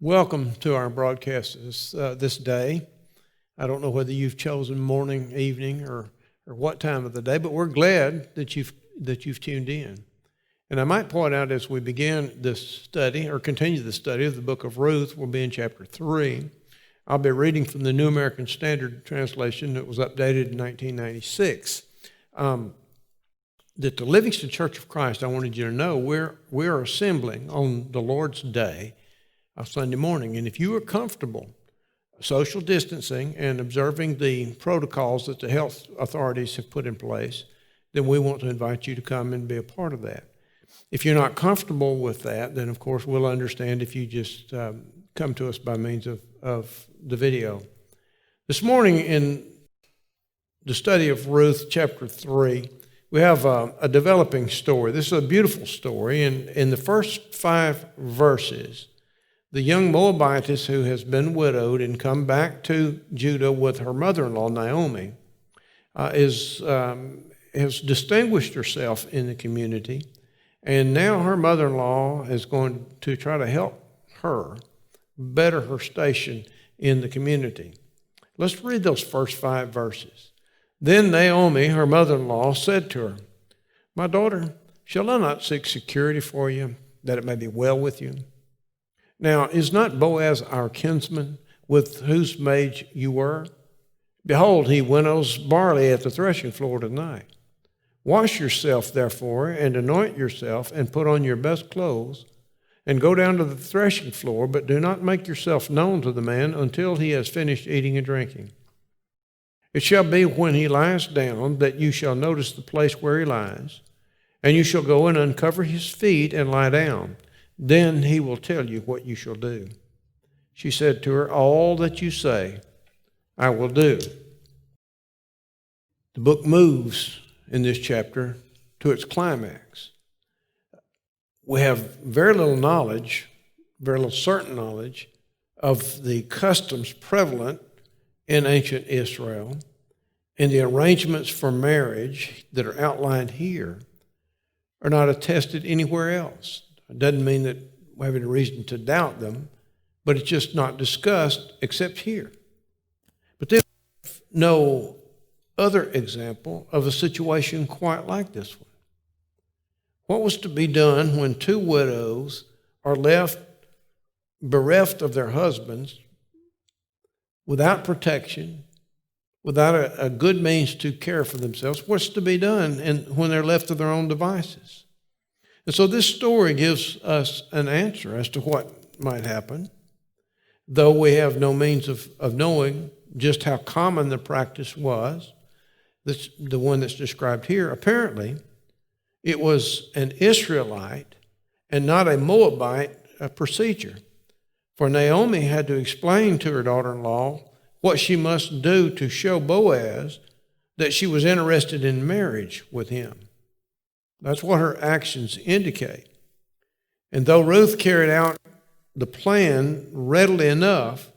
Welcome to our broadcast this day. I don't know whether you've chosen morning, evening, or what time of the day, but we're glad that you've tuned in. And I might point out as we begin this study, or continue the study of the book of Ruth, we'll be in chapter 3. I'll be reading from the New American Standard Translation that was updated in 1996. That the Livingston Church of Christ, I wanted you to know, we're assembling on the Lord's Day, Sunday morning. And if you are comfortable social distancing and observing the protocols that the health authorities have put in place, then we want to invite you to come and be a part of that. If you're not comfortable with that, then of course we'll understand if you just come to us by means of the video. This morning in the study of Ruth Chapter 3, we have a developing story. This is a beautiful story. And in the first 5 verses, the young Moabitess who has been widowed and come back to Judah with her mother-in-law, Naomi, has distinguished herself in the community. And now her mother-in-law is going to try to help her better her station in the community. Let's read those first 5 verses. Then Naomi, her mother-in-law, said to her, "My daughter, shall I not seek security for you, that it may be well with you? Now, is not Boaz our kinsman, with whose maid you were? Behold, he winnows barley at the threshing floor tonight. Wash yourself, therefore, and anoint yourself, and put on your best clothes, and go down to the threshing floor, but do not make yourself known to the man until he has finished eating and drinking. It shall be when he lies down that you shall notice the place where he lies, and you shall go and uncover his feet and lie down. Then he will tell you what you shall do." She said to her, "All that you say, I will do." The book moves in this chapter to its climax. We have very little knowledge, very little certain knowledge of the customs prevalent in ancient Israel, and the arrangements for marriage that are outlined here are not attested anywhere else. It doesn't mean that we have any reason to doubt them, but it's just not discussed except here. But there's no other example of a situation quite like this one. What was to be done when 2 widows are left bereft of their husbands, without protection, without a good means to care for themselves? What's to be done when they're left to their own devices? And so this story gives us an answer as to what might happen, though we have no means of knowing just how common the practice was, the one that's described here. Apparently, it was an Israelite and not a Moabite procedure. For Naomi had to explain to her daughter-in-law what she must do to show Boaz that she was interested in marriage with him. That's what her actions indicate. And though Ruth carried out the plan readily enough,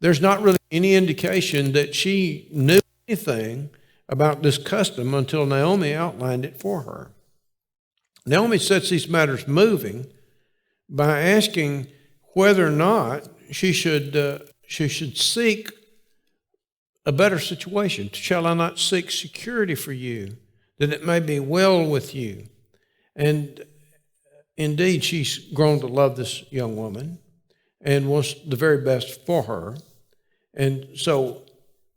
there's not really any indication that she knew anything about this custom until Naomi outlined it for her. Naomi sets these matters moving by asking whether or not she should seek a better situation. "Shall I not seek security for you, that it may be well with you?" And indeed, she's grown to love this young woman and wants the very best for her. And so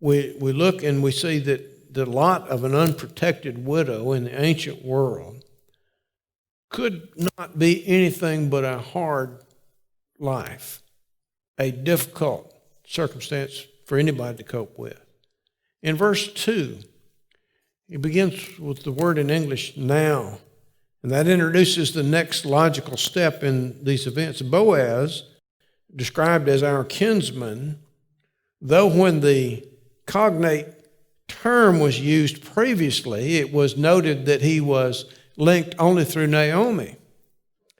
we look and we see that the lot of an unprotected widow in the ancient world could not be anything but a hard life, a difficult circumstance for anybody to cope with. In verse 2, it begins with the word in English, "now," and that introduces the next logical step in these events. Boaz, described as our kinsman, though when the cognate term was used previously, it was noted that he was linked only through Naomi.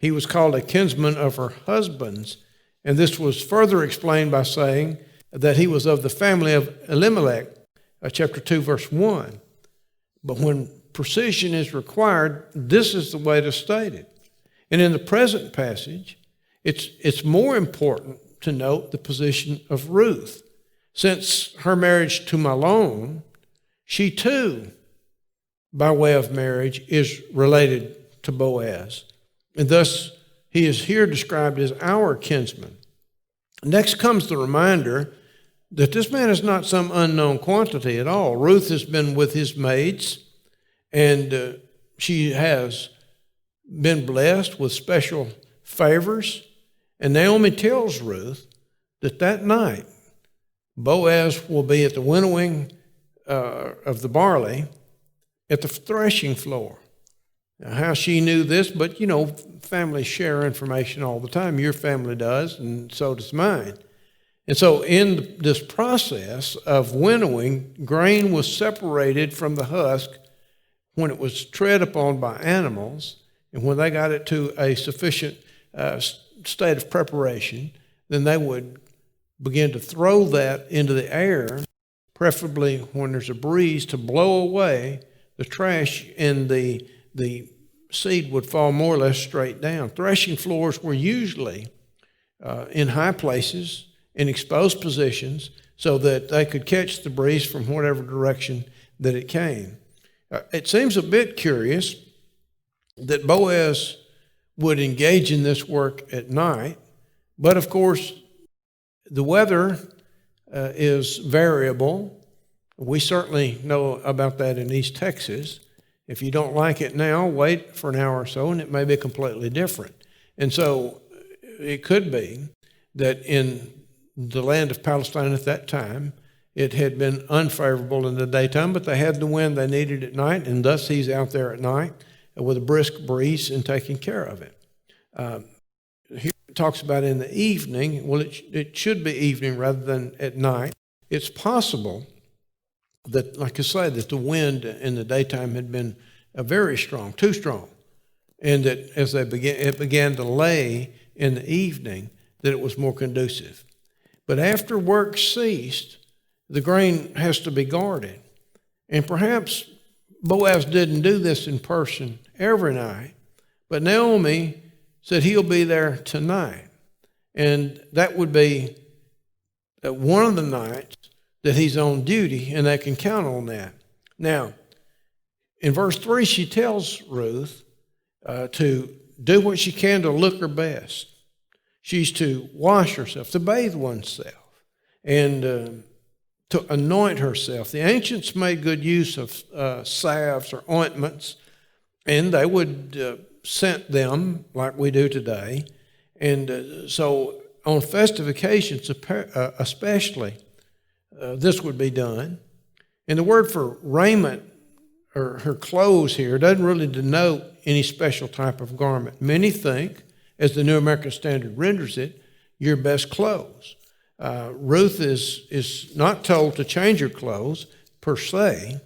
He was called a kinsman of her husband's, and this was further explained by saying that he was of the family of Elimelech, chapter 2, verse 1. But when precision is required, this is the way to state it. And in the present passage, It's more important to note the position of Ruth. Since her marriage to Mahlon, she too, by way of marriage, is related to Boaz. And thus, he is here described as our kinsman. Next comes the reminder that this man is not some unknown quantity at all. Ruth has been with his maids, and she has been blessed with special favors. And Naomi tells Ruth that night, Boaz will be at the winnowing of the barley at the threshing floor. Now, how she knew this, but families share information all the time. Your family does, and so does mine. And so in this process of winnowing, grain was separated from the husk when it was tread upon by animals, and when they got it to a sufficient state of preparation, then they would begin to throw that into the air, preferably when there's a breeze, to blow away the trash, and the seed would fall more or less straight down. Threshing floors were usually in high places, in exposed positions, so that they could catch the breeze from whatever direction that it came. It seems a bit curious that Boaz would engage in this work at night, but of course, the weather is variable. We certainly know about that in East Texas. If you don't like it now, wait for an hour or so, and it may be completely different. And so it could be that in the land of Palestine at that time, it had been unfavorable in the daytime, but they had the wind they needed at night, and thus he's out there at night with a brisk breeze and taking care of it. Here it talks about in the evening. Well, it should be evening rather than at night. It's possible that, like I say, that the wind in the daytime had been very strong, too strong, and that as it began to lay in the evening, that it was more conducive. But after work ceased, the grain has to be guarded. And perhaps Boaz didn't do this in person every night, but Naomi said he'll be there tonight. And that would be one of the nights that he's on duty, and they can count on that. Now, in verse 3, she tells Ruth to do what she can to look her best. She's to wash herself, to bathe oneself, and to anoint herself. The ancients made good use of salves or ointments, and they would scent them like we do today. And so on festive occasions especially, this would be done. And the word for raiment or her clothes here doesn't really denote any special type of garment. Many think, as the New American Standard renders it, your best clothes. Ruth is not told to change her clothes per se,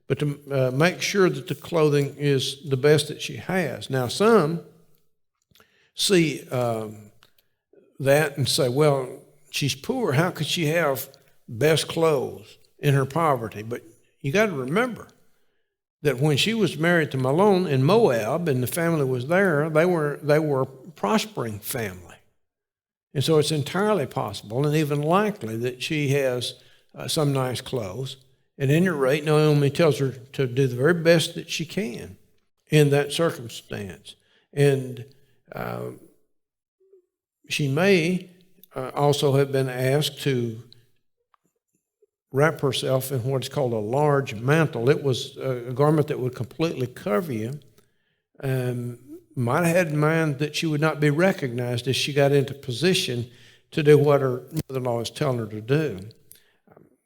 but to make sure that the clothing is the best that she has. Now, some see that and say, well, she's poor. How could she have best clothes in her poverty? But you got to remember that when she was married to Mahlon in Moab and the family was there, they were a prospering family. And so it's entirely possible and even likely that she has some nice clothes. At any rate, Naomi tells her to do the very best that she can in that circumstance. And she may also have been asked to wrap herself in what is called a large mantle. It was a garment that would completely cover you. Might have had in mind that she would not be recognized as she got into position to do what her mother-in-law is telling her to do.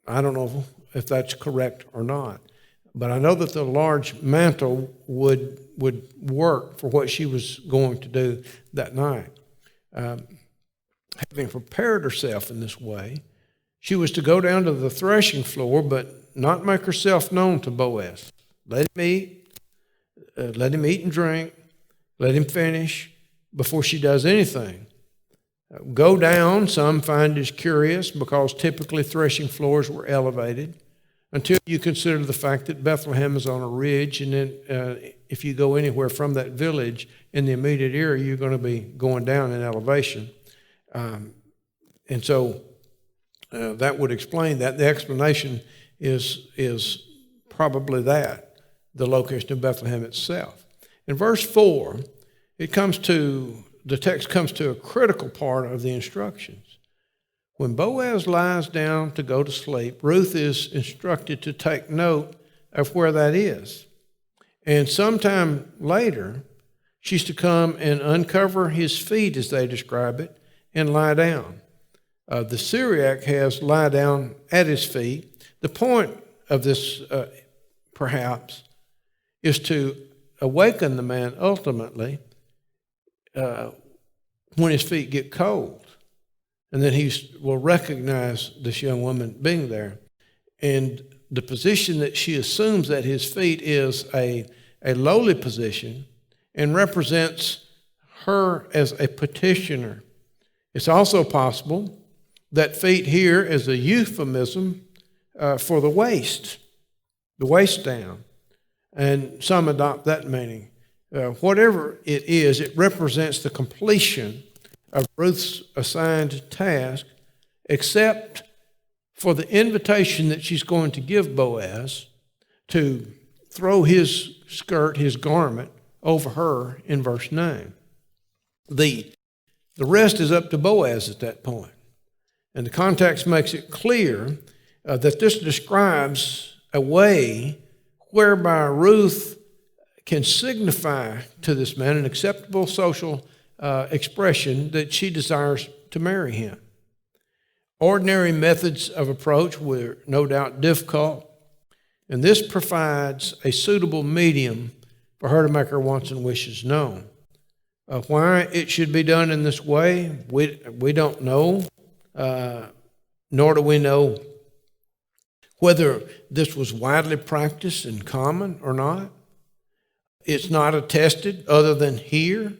I don't know if that's correct or not, but I know that the large mantle would work for what she was going to do that night. Having prepared herself in this way, she was to go down to the threshing floor, but not make herself known to Boaz. Let him eat and drink, let him finish before she does anything. Go down, some find is curious because typically threshing floors were elevated, until you consider the fact that Bethlehem is on a ridge, and then if you go anywhere from that village in the immediate area, you're going to be going down in elevation. And so that would explain that. The explanation is probably that, the location of Bethlehem itself. In verse 4, the text comes to a critical part of the instructions. When Boaz lies down to go to sleep, Ruth is instructed to take note of where that is. And sometime later, she's to come and uncover his feet, as they describe it, and lie down. The Syriac has lie down at his feet. The point of this, perhaps, is to awaken the man ultimately when his feet get cold. And then he will recognize this young woman being there. And the position that she assumes at his feet is a lowly position and represents her as a petitioner. It's also possible that feet here is a euphemism for the waist down. And some adopt that meaning. Whatever it is, it represents the completion of Ruth's assigned task, except for the invitation that she's going to give Boaz to throw his skirt, his garment, over her in verse 9. The rest is up to Boaz at that point. And the context makes it clear that this describes a way whereby Ruth can signify to this man an acceptable social expression that she desires to marry him. Ordinary methods of approach were no doubt difficult, and this provides a suitable medium for her to make her wants and wishes known. Why it should be done in this way, we don't know, nor do we know whether this was widely practiced and common or not. It's not attested other than here.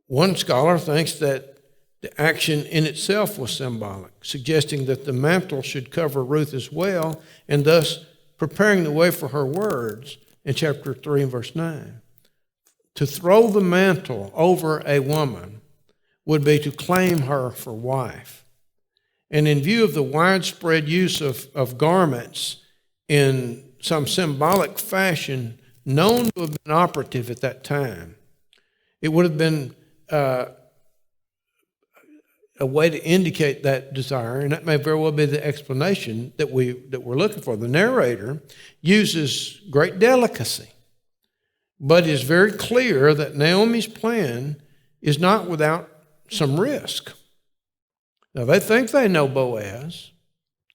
One scholar thinks that the action in itself was symbolic, suggesting that the mantle should cover Ruth as well, and thus preparing the way for her words in chapter 3 and verse 9. To throw the mantle over a woman would be to claim her for wife. And in view of the widespread use of garments in some symbolic fashion known to have been operative at that time, it would have been a way to indicate that desire, and that may very well be the explanation that we're looking for. The narrator uses great delicacy, but is very clear that Naomi's plan is not without some risk. Now, they think they know Boaz,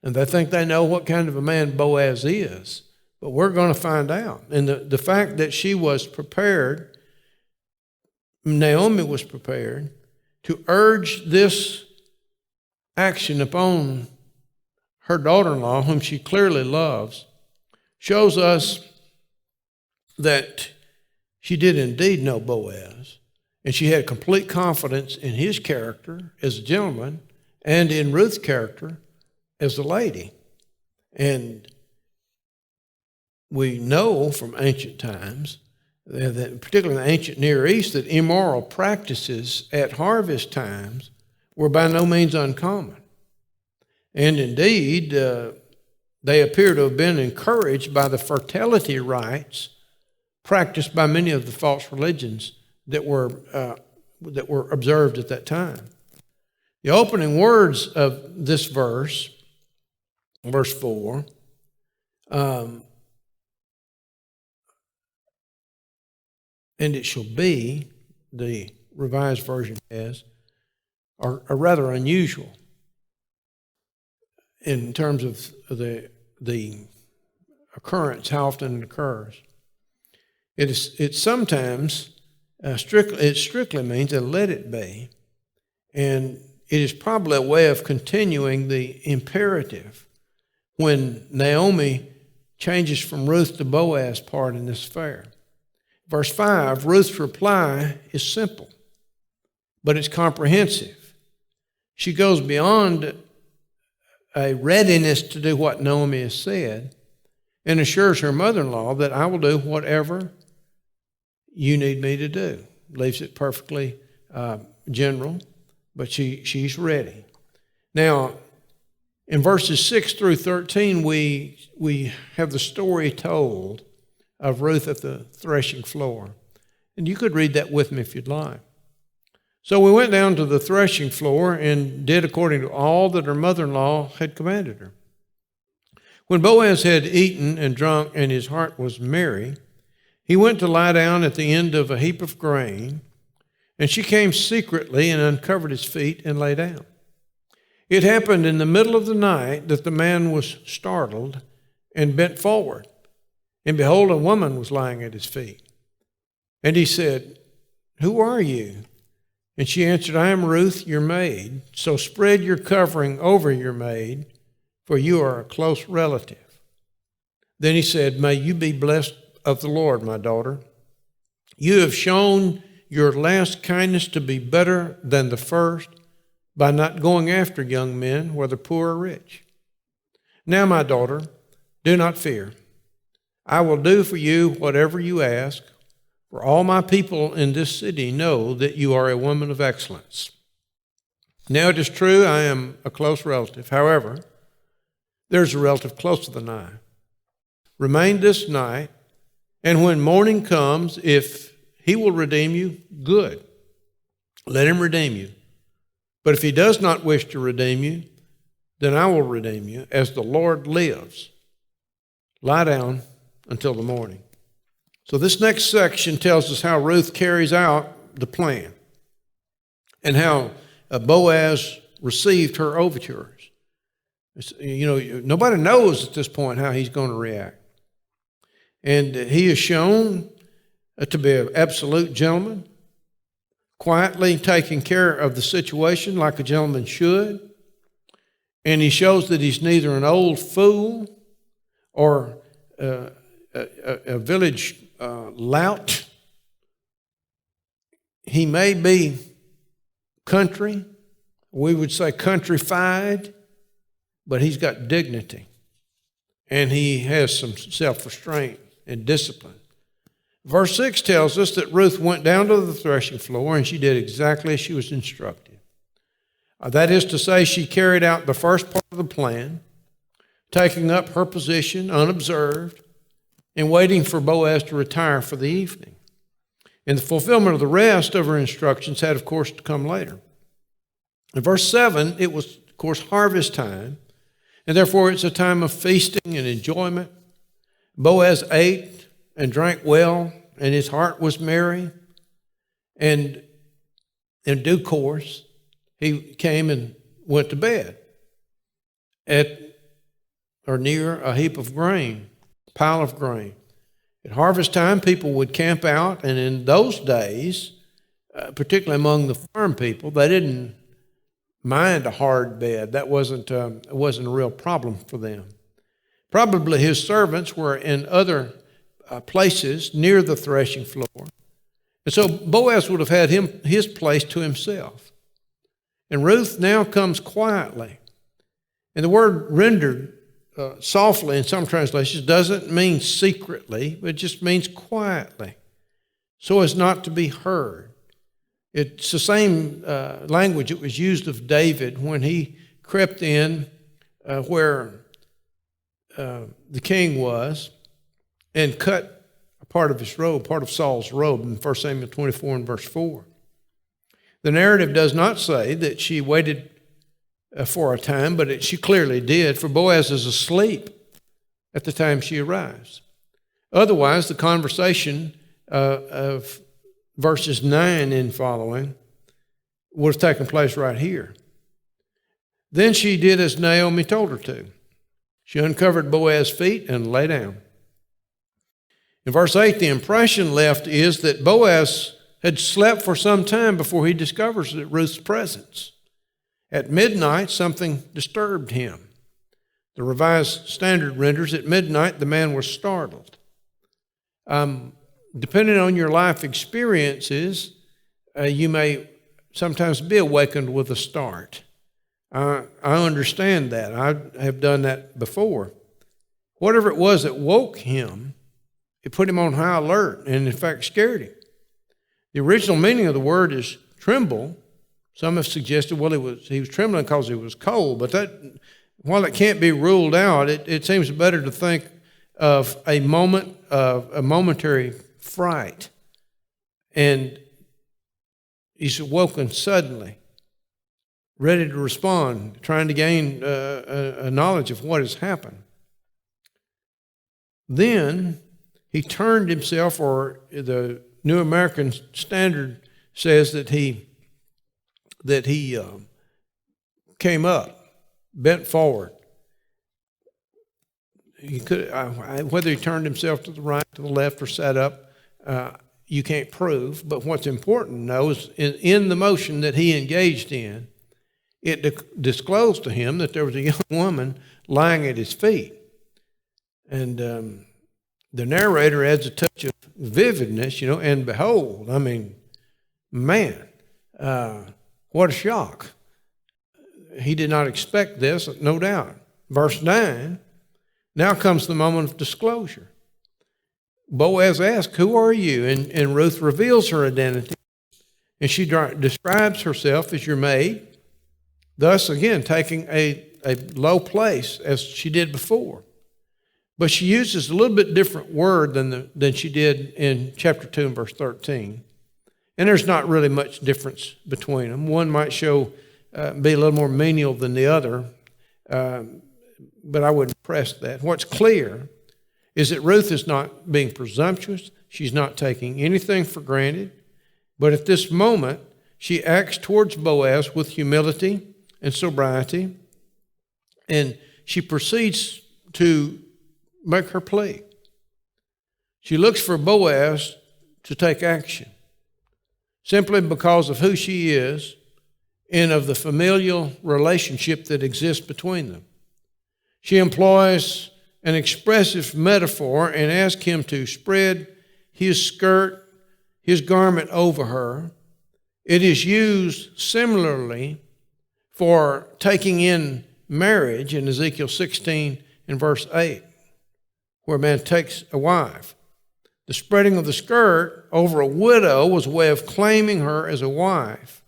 and they think they know what kind of a man Boaz is, but we're going to find out. And the fact that she was prepared, Naomi was prepared to urge this action upon her daughter-in-law, whom she clearly loves, shows us that she did indeed know Boaz, and she had complete confidence in his character as a gentleman and in Ruth's character as a lady. And we know from ancient times, that particularly in the ancient Near East, that immoral practices at harvest times were by no means uncommon. And indeed, they appear to have been encouraged by the fertility rites practiced by many of the false religions that were observed at that time. The opening words of this verse, verse 4, and it shall be, the Revised Version has, are rather unusual in terms of the occurrence, how often it occurs. It sometimes strictly means, and let it be, and it is probably a way of continuing the imperative when Naomi changes from Ruth to Boaz part in this affair. Verse 5, Ruth's reply is simple, but it's comprehensive. She goes beyond a readiness to do what Naomi has said and assures her mother-in-law that I will do whatever you need me to do. Leaves it perfectly general, but she's ready. Now, in verses 6 through 13, we have the story told of Ruth at the threshing floor. And you could read that with me if you'd like. So we went down to the threshing floor and did according to all that her mother-in-law had commanded her. When Boaz had eaten and drunk and his heart was merry, he went to lie down at the end of a heap of grain, and she came secretly and uncovered his feet and lay down. It happened in the middle of the night that the man was startled and bent forward, and behold, a woman was lying at his feet. And he said, "Who are you?" And she answered, "I am Ruth, your maid. So spread your covering over your maid, for you are a close relative." Then he said, "May you be blessed of the Lord, my daughter. You have shown your last kindness to be better than the first by not going after young men, whether poor or rich. Now, my daughter, do not fear. I will do for you whatever you ask, for all my people in this city know that you are a woman of excellence. Now it is true I am a close relative. However, there's a relative closer than I. Remain this night, and when morning comes, if he will redeem you, good. Let him redeem you. But if he does not wish to redeem you, then I will redeem you, as the Lord lives. Lie down until the morning." So this next section tells us how Ruth carries out the plan and how Boaz received her overtures. Nobody knows at this point how he's going to react. And he is shown to be an absolute gentleman, quietly taking care of the situation like a gentleman should. And he shows that he's neither an old fool or a village lout. He may be country, we would say countrified, but he's got dignity. And he has some self-restraint and discipline. Verse 6 tells us that Ruth went down to the threshing floor and she did exactly as she was instructed. That is to say, she carried out the first part of the plan, taking up her position unobserved and waiting for Boaz to retire for the evening. And the fulfillment of the rest of her instructions had, of course, to come later. In verse 7, it was, of course, harvest time, and therefore it's a time of feasting and enjoyment. Boaz ate and drank well, and his heart was merry. And in due course, he came and went to bed at or near a heap of grain, pile of grain. At harvest time, people would camp out, and in those days, particularly among the farm people, they didn't mind a hard bed. That wasn't a real problem for them. Probably his servants were in other places near the threshing floor. And so Boaz would have had his place to himself. And Ruth now comes quietly. And the word rendered softly in some translations doesn't mean secretly, but it just means quietly, so as not to be heard. It's the same language that was used of David when he crept in where the king was and cut a part of his robe, part of Saul's robe in 1 Samuel 24 and verse 4. The narrative does not say that she waited for a time, but she clearly did, for Boaz is asleep at the time she arrives. Otherwise, the conversation of verses 9 and following would have taken place right here. Then she did as Naomi told her to. She uncovered Boaz's feet and lay down. In verse 8, the impression left is that Boaz had slept for some time before he discovers Ruth's presence. At midnight, something disturbed him. The Revised Standard renders, at midnight, the man was startled. Depending on your life experiences, you may sometimes be awakened with a start. I understand that. I have done that before. Whatever it was that woke him, it put him on high alert and, in fact, scared him. The original meaning of the word is tremble. Some have suggested, well, he was trembling because he was cold, but while it can't be ruled out, it seems better to think of a momentary fright. And he's awoken suddenly, ready to respond, trying to gain a knowledge of what has happened. Then he turned himself, or the New American Standard says that he came up, bent forward. He could, whether he turned himself to the right, to the left, or sat up, you can't prove. But what's important to know is in the motion that he engaged in, it disclosed to him that there was a young woman lying at his feet. And the narrator adds a touch of vividness, and behold, man, what a shock. He did not expect this, no doubt. Verse 9, now comes the moment of disclosure. Boaz asks, who are you? And Ruth reveals her identity. And she describes herself as your maid, thus, again, taking a low place as she did before. But she uses a little bit different word than she did in chapter 2 and verse 13. And there's not really much difference between them. One might be a little more menial than the other, but I wouldn't press that. What's clear is that Ruth is not being presumptuous. She's not taking anything for granted. But at this moment, she acts towards Boaz with humility and sobriety, and she proceeds to make her plea. She looks for Boaz to take action, simply because of who she is and of the familial relationship that exists between them. She employs an expressive metaphor and asks him to spread his skirt, his garment over her. It is used similarly for taking in marriage in Ezekiel 16 and verse 8, where a man takes a wife. The spreading of the skirt over a widow was a way of claiming her as a wife.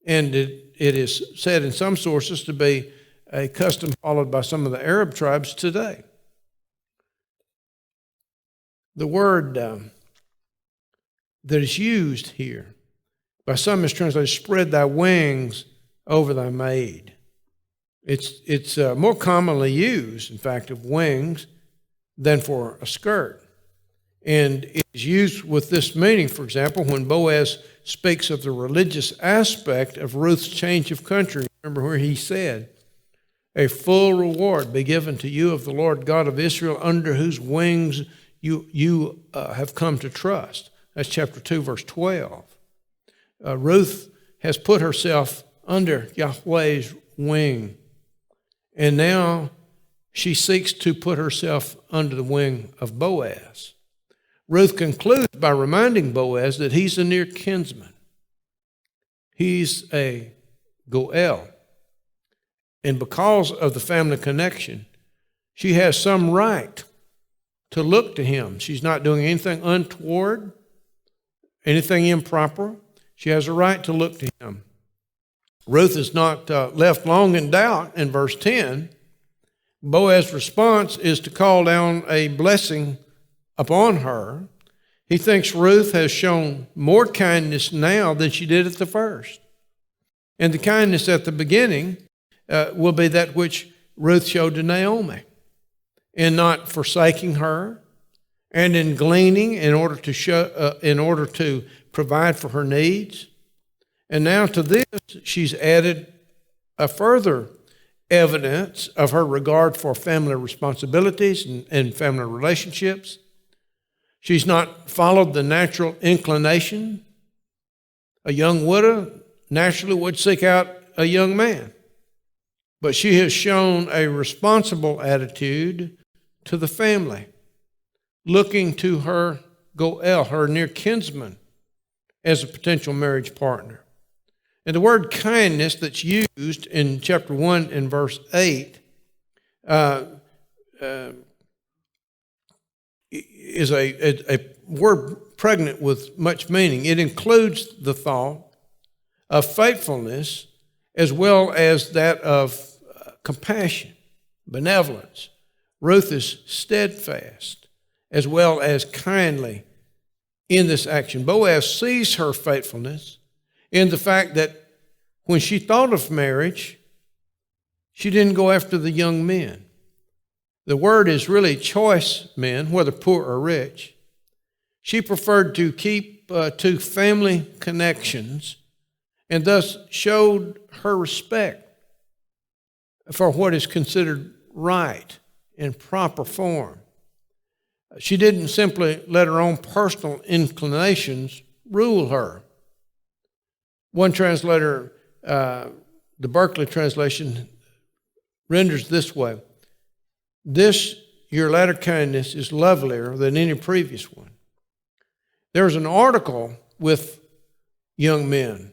And it is said in some sources to be a custom followed by some of the Arab tribes today. The word that is used here by some is translated, spread thy wings over thy maid. It's more commonly used, in fact, of wings than for a skirt. And it is used with this meaning, for example, when Boaz speaks of the religious aspect of Ruth's change of country. Remember where he said, a full reward be given to you of the Lord God of Israel, under whose wings you have come to trust. That's chapter 2, verse 12. Ruth has put herself under Yahweh's wing, and now she seeks to put herself under the wing of Boaz. Ruth concludes by reminding Boaz that he's a near kinsman. He's a Goel. And because of the family connection, she has some right to look to him. She's not doing anything untoward, anything improper. She has a right to look to him. Ruth is not left long in doubt in verse 10. Boaz's response is to call down a blessing upon her. He thinks Ruth has shown more kindness now than she did at the first. And the kindness at the beginning will be that which Ruth showed to Naomi, in not forsaking her, and in gleaning in order to provide for her needs. And now to this, she's added a further evidence of her regard for family responsibilities and family relationships. She's not followed the natural inclination. A young widow naturally would seek out a young man. But she has shown a responsible attitude to the family, looking to her Goel, her near kinsman, as a potential marriage partner. And the word kindness that's used in chapter 1 and verse 8 is a word pregnant with much meaning. It includes the thought of faithfulness as well as that of compassion, benevolence. Ruth is steadfast as well as kindly in this action. Boaz sees her faithfulness in the fact that when she thought of marriage, she didn't go after the young men. The word is really choice men, whether poor or rich. She preferred to keep to family connections and thus showed her respect for what is considered right and proper form. She didn't simply let her own personal inclinations rule her. One translator, the Berkeley translation, renders this way: "This, your latter kindness, is lovelier than any previous one." There's an article with young men,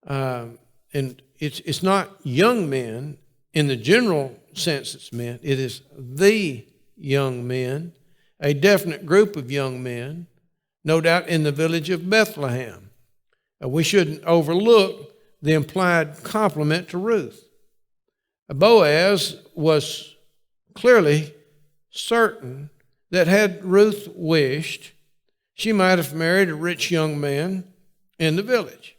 and it's not young men in the general sense it's meant. It is the young men, a definite group of young men, no doubt in the village of Bethlehem. We shouldn't overlook the implied compliment to Ruth. Boaz was clearly certain that had Ruth wished, she might have married a rich young man in the village.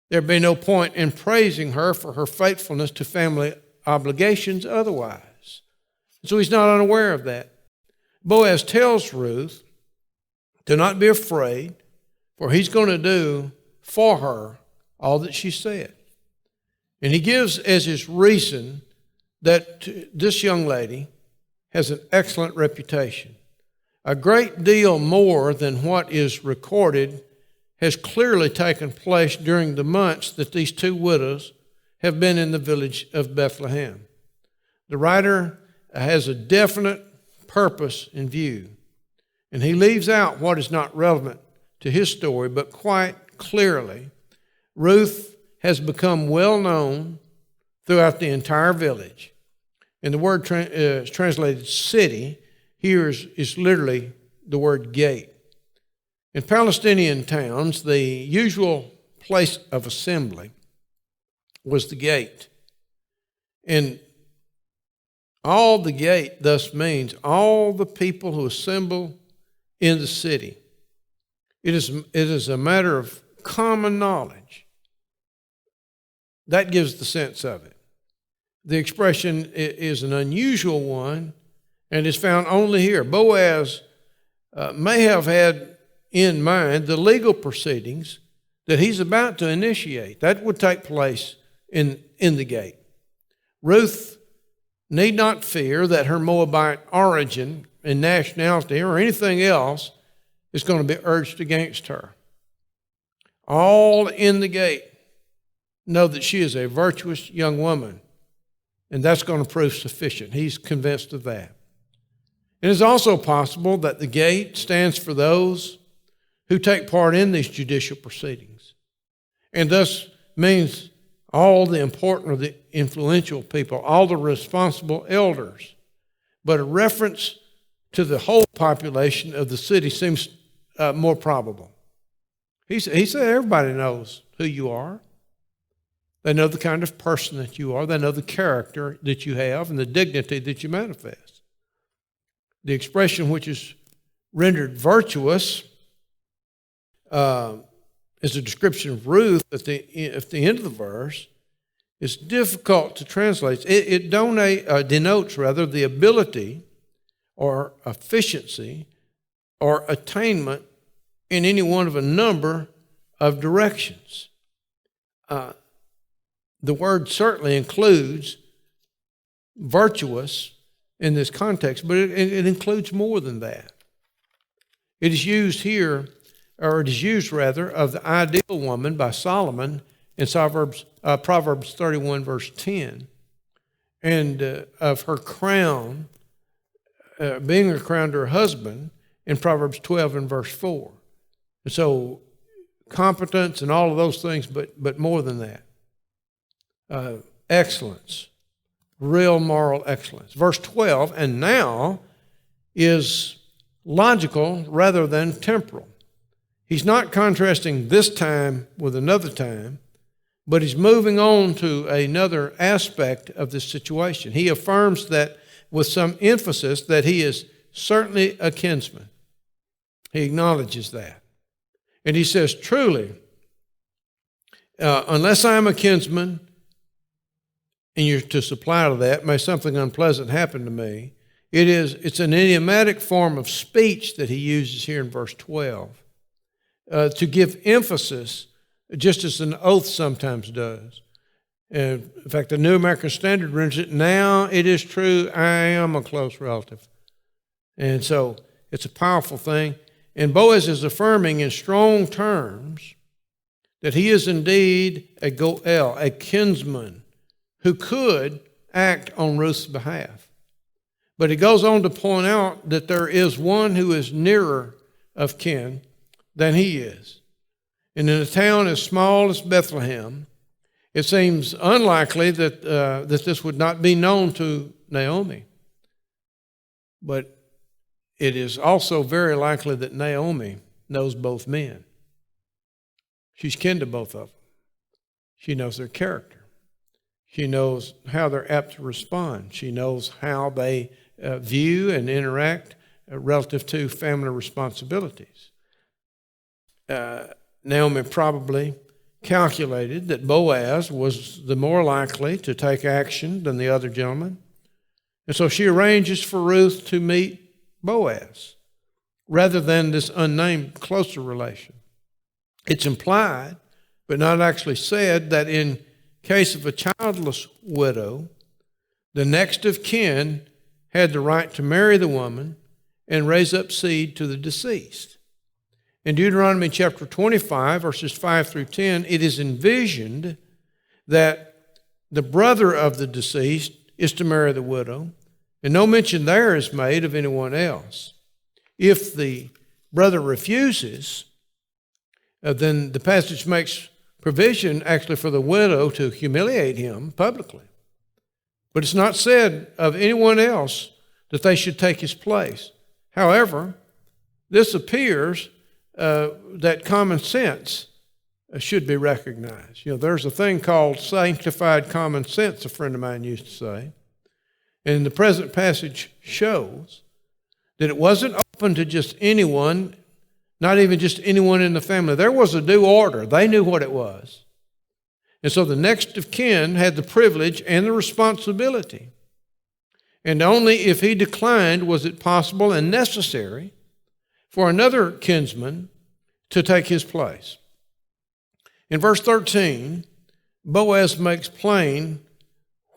There'd be no point in praising her for her faithfulness to family obligations otherwise. So he's not unaware of that. Boaz tells Ruth to not be afraid, for he's going to do for her all that she said. And he gives as his reason that this young lady has an excellent reputation. A great deal more than what is recorded has clearly taken place during the months that these two widows have been in the village of Bethlehem. The writer has a definite purpose in view, and he leaves out what is not relevant to his story, but quite clearly, Ruth has become well known throughout the entire village. And the word is translated city. Here is literally the word gate. In Palestinian towns, the usual place of assembly was the gate. And all the gate thus means all the people who assemble in the city. It is a matter of common knowledge. That gives the sense of it. The expression is an unusual one and is found only here. Boaz may have had in mind the legal proceedings that he's about to initiate. That would take place in the gate. Ruth need not fear that her Moabite origin and nationality or anything else is going to be urged against her. All in the gate know that she is a virtuous young woman, and that's going to prove sufficient. He's convinced of that. It is also possible that the gate stands for those who take part in these judicial proceedings, and thus means all the important or the influential people, all the responsible elders. But a reference to the whole population of the city seems more probable. He said everybody knows who you are. They know the kind of person that you are. They know the character that you have and the dignity that you manifest. The expression which is rendered virtuous is a description of Ruth at the end of the verse. It's difficult to translate. It denotes the ability or efficiency or attainment in any one of a number of directions. The word certainly includes virtuous in this context, but it includes more than that. It is used here, or it is used rather, of the ideal woman by Solomon in Proverbs 31, verse 10, and of her crown, being a crown to her husband in Proverbs 12 and verse 4. And so competence and all of those things, but more than that. Excellence, real moral excellence. Verse 12, and now is logical rather than temporal. He's not contrasting this time with another time, but he's moving on to another aspect of this situation. He affirms that with some emphasis that he is certainly a kinsman. He acknowledges that. And he says, truly, unless I am a kinsman, and you're to supply to that, may something unpleasant happen to me. It's an idiomatic form of speech that he uses here in verse 12 to give emphasis, just as an oath sometimes does. In fact, the New American Standard renders it, now it is true, I am a close relative. And so it's a powerful thing. And Boaz is affirming in strong terms that he is indeed a goel, a kinsman, who could act on Ruth's behalf. But he goes on to point out that there is one who is nearer of kin than he is. And in a town as small as Bethlehem, it seems unlikely that this would not be known to Naomi. But it is also very likely that Naomi knows both men. She's kin to both of them. She knows their character. She knows how they're apt to respond. She knows how they view and interact relative to family responsibilities. Naomi probably calculated that Boaz was the more likely to take action than the other gentleman. And so she arranges for Ruth to meet Boaz rather than this unnamed closer relation. It's implied, but not actually said, that in case of a childless widow, the next of kin had the right to marry the woman and raise up seed to the deceased. In Deuteronomy chapter 25, verses 5 through 10, it is envisioned that the brother of the deceased is to marry the widow, and no mention there is made of anyone else. If the brother refuses, then the passage makes provision actually for the widow to humiliate him publicly. But it's not said of anyone else that they should take his place. However, this appears that common sense should be recognized. You know, there's a thing called sanctified common sense, a friend of mine used to say. And the present passage shows that it wasn't open to just anyone, not even just anyone in the family. There was a due order. They knew what it was. And so the next of kin had the privilege and the responsibility. And only if he declined was it possible and necessary for another kinsman to take his place. In verse 13, Boaz makes plain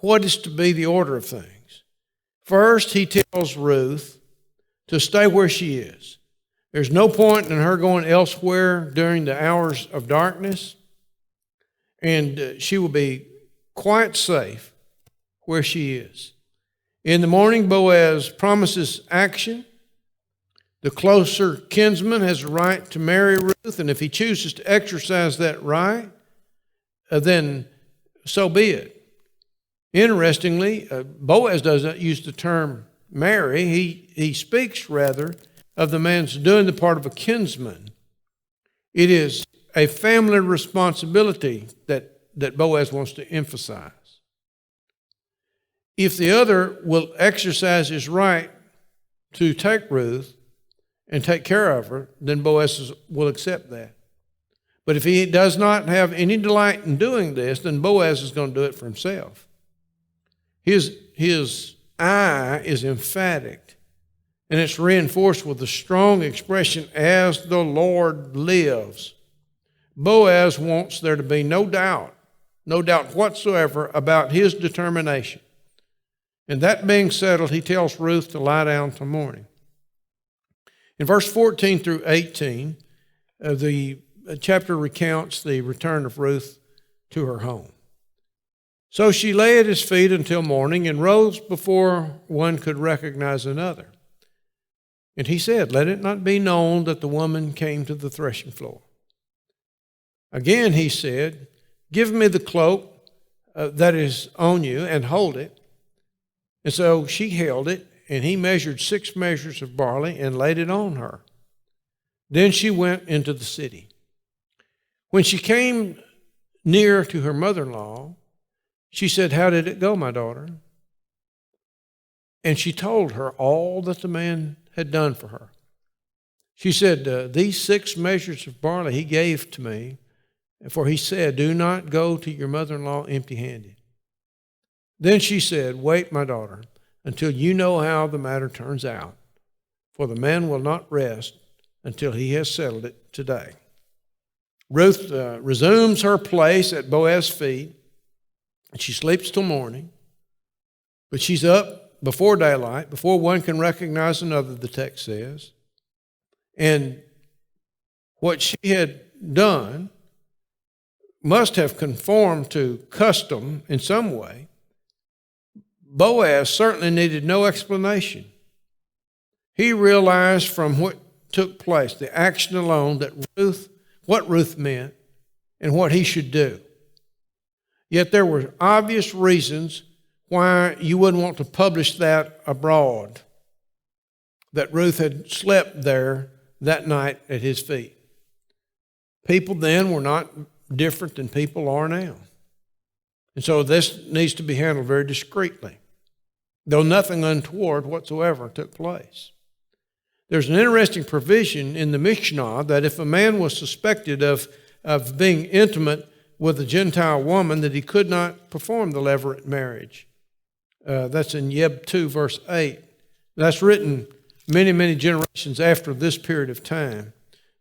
what is to be the order of things. First, he tells Ruth to stay where she is. There's no point in her going elsewhere during the hours of darkness, and she will be quite safe where she is. In the morning, Boaz promises action. The closer kinsman has a right to marry Ruth, and if he chooses to exercise that right, then so be it. Interestingly, Boaz doesn't use the term marry. He speaks rather of the man's doing the part of a kinsman. It is a family responsibility that Boaz wants to emphasize. If the other will exercise his right to take Ruth and take care of her, then Boaz will accept that. But if he does not have any delight in doing this, then Boaz is going to do it for himself. His eye is emphatic, and it's reinforced with the strong expression, as the Lord lives. Boaz wants there to be no doubt whatsoever about his determination. And that being settled, he tells Ruth to lie down till morning. In verse 14 through 18, the chapter recounts the return of Ruth to her home. So she lay at his feet until morning and rose before one could recognize another. And he said, "Let it not be known that the woman came to the threshing floor." Again he said, "Give me the cloak that is on you and hold it." And so she held it, and he measured 6 measures of barley and laid it on her. Then she went into the city. When she came near to her mother-in-law, she said, "How did it go, my daughter?" And she told her all that the man had done for her. She said, "These 6 measures of barley he gave to me, for he said, 'Do not go to your mother-in-law empty-handed.'" Then she said, "Wait, my daughter, until you know how the matter turns out, for the man will not rest until he has settled it today." Ruth resumes her place at Boaz's feet, and she sleeps till morning. But she's up before daylight, before one can recognize another, the text says. And what she had done must have conformed to custom in some way. Boaz certainly needed no explanation. He realized from what took place, the action alone, that what Ruth meant and what he should do. Yet there were obvious reasons why you wouldn't want to publish that abroad, that Ruth had slept there that night at his feet. People then were not different than people are now. And so this needs to be handled very discreetly, though nothing untoward whatsoever took place. There's an interesting provision in the Mishnah that if a man was suspected of being intimate with a Gentile woman, that he could not perform the levirate marriage. That's in Yeb 2, verse 8. That's written many, many generations after this period of time,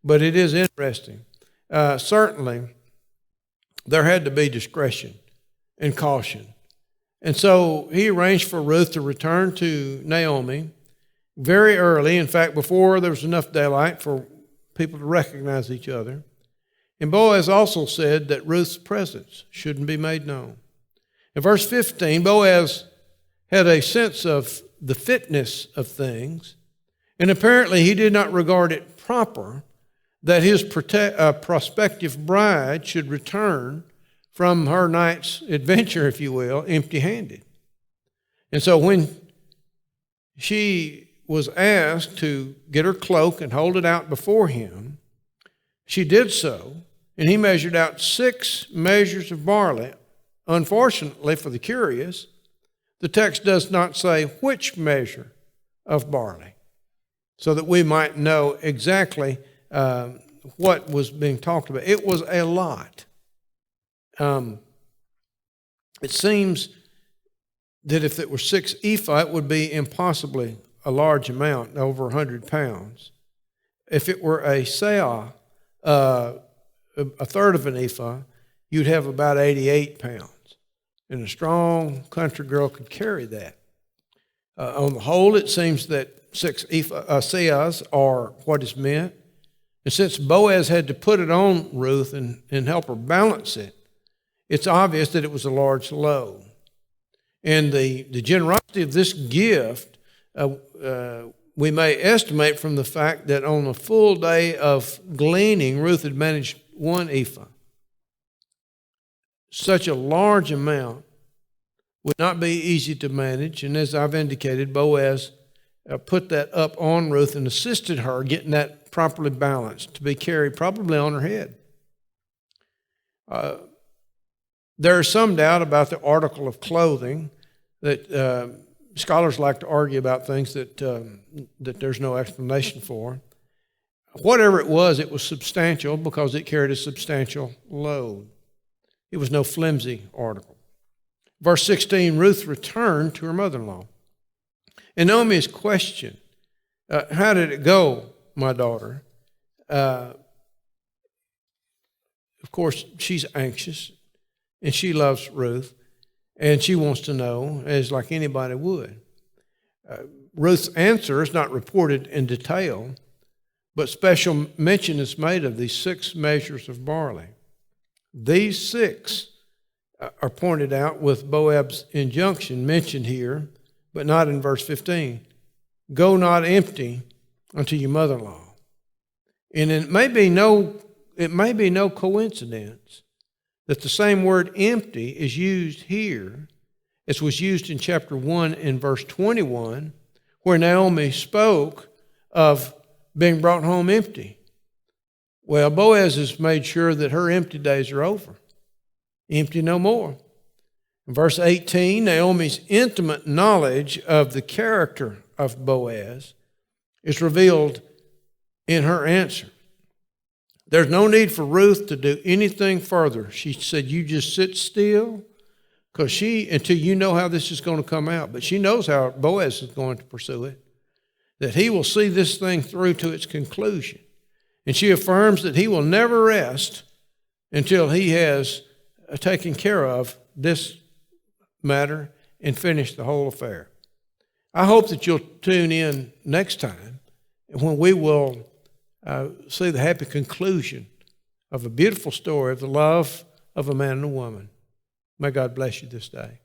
but it is interesting. Certainly, there had to be discretion and caution. And so he arranged for Ruth to return to Naomi very early, in fact, before there was enough daylight for people to recognize each other. And Boaz also said that Ruth's presence shouldn't be made known. In verse 15, Boaz had a sense of the fitness of things, and apparently he did not regard it proper that his prospective bride should return from her night's adventure, if you will, empty-handed. And so when she was asked to get her cloak and hold it out before him, she did so, and he measured out 6 measures of barley. Unfortunately for the curious, the text does not say which measure of barley, so that we might know exactly what was being talked about. It was a lot. It seems that if it were 6 ephah, it would be impossibly a large amount, over 100 pounds. If it were a seah, a third of an ephah, you'd have about 88 pounds. And a strong country girl could carry that. On the whole, it seems that 6 seahs are what is meant. And since Boaz had to put it on Ruth and help her balance it, it's obvious that it was a large load. And the generosity of this gift, we may estimate from the fact that on a full day of gleaning, Ruth had managed 1 ephah. Such a large amount would not be easy to manage, and as I've indicated, Boaz put that up on Ruth and assisted her getting that properly balanced to be carried probably on her head. There is some doubt about the article of clothing that scholars like to argue about things that there's no explanation for. Whatever it was substantial because it carried a substantial load. It was no flimsy article. Verse 16, Ruth returned to her mother-in-law. And Naomi's question, how did it go, my daughter? Of course, she's anxious, and she loves Ruth, and she wants to know, as like anybody would. Ruth's answer is not reported in detail, but special mention is made of these 6 measures of barley. These 6 are pointed out with Boaz's injunction mentioned here, but not in verse 15. Go not empty unto your mother-in-law. And it may be no coincidence that the same word empty is used here as was used in chapter 1 in verse 21, where Naomi spoke of being brought home empty. Well, Boaz has made sure that her empty days are over. Empty no more. In verse 18, Naomi's intimate knowledge of the character of Boaz is revealed in her answer. There's no need for Ruth to do anything further. She said, you just sit still, because until you know how this is going to come out. But she knows how Boaz is going to pursue it, that he will see this thing through to its conclusion. And she affirms that he will never rest until he has taken care of this matter and finished the whole affair. I hope that you'll tune in next time when we will see the happy conclusion of a beautiful story of the love of a man and a woman. May God bless you this day.